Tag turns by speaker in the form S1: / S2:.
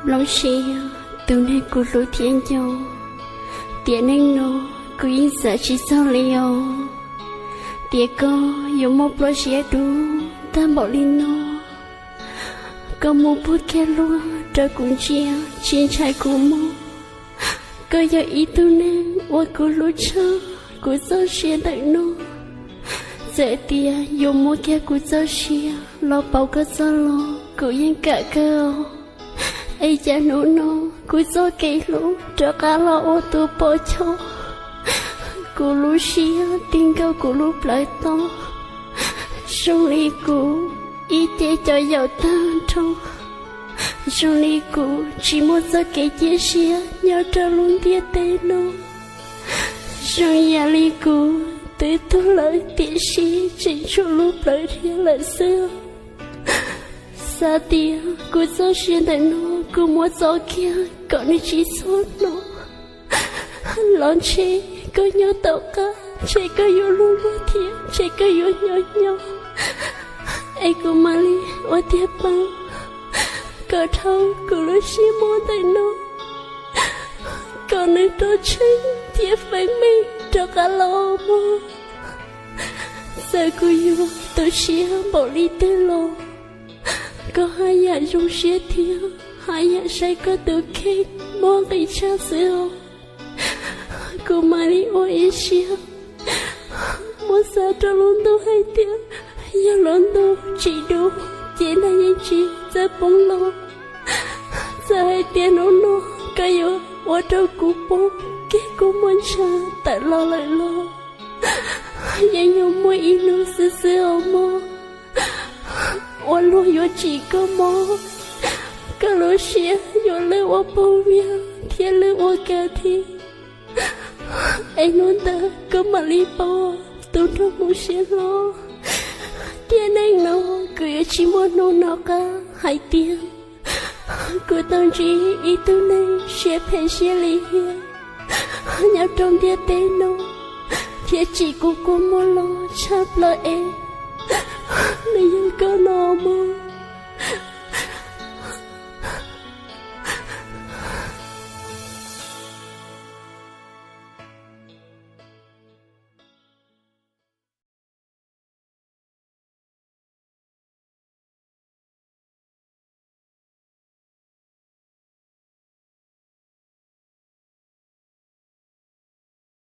S1: Lâu xia từ nay cô lối thiên châu tiền anh nó cô yên sợ chỉ sao liều tiền cô dùng một lối xia đủ ta bỏ lên nó có một phút kia luôn trời cũng chia trên trái của mô có giờ ý tu nên qua cô lối chơi cô sao xia đợi nó dễ tiền dùng một kia cô sao xia lo bao cái sao lo cô yên cả cơ ai cha nụ nó cúi gió cây lũ cho cá lo ô tô bỏ cho cô lũ xia tiếng cao cô lũ lại to sông ly cô ý tế cho giàu ta trong sông ly cô chỉ một gió cây chia xia nhau cho luôn tia tê nó sông nhà ly cô tới tôi lại tia xia chỉ cho lúc lại thiên lại xưa xa tia cô gió xuyên tại nó cô mua gió kia còn đi chỉ suốt nó lon chế có nhớ tàu cá chế có yêu luôn luôn thiệt chế có yêu nhỏ nhỏ ai cô mà đi ở tiệp băng cờ thâu cô lấy xí mua tại nó còn nơi đó chính thiệp phải mi cho cả lo mơ giờ cô yêu tôi xí bỏ đi tới lo có hai nhà dùng xía thiếu hai nhà say có tự kết mong cái cha xưa cô mà đi ôi xía muốn sao cho luôn tôi hay tiếng giờ luôn tôi chỉ đủ chỉ là những chị sẽ bông lo giờ hay tiếng nó cái yêu ở trong cụ bố cái cô muốn chờ tại lo lại lo giờ nhiều mỗi ý nó xưa mơ我路有几个梦，个路线有了我不妙，天了我个天，爱侬的个马里包，都着不些咯，天anh nó cứ chỉ muốn nó nó cả hai tiếng, cứ tâm trí ý tu này sẽ phải sẽ lý hiền, nhau trong địa tế nó, thiệt chỉ của cô muốn lo chắp lo em. Này có nó mơ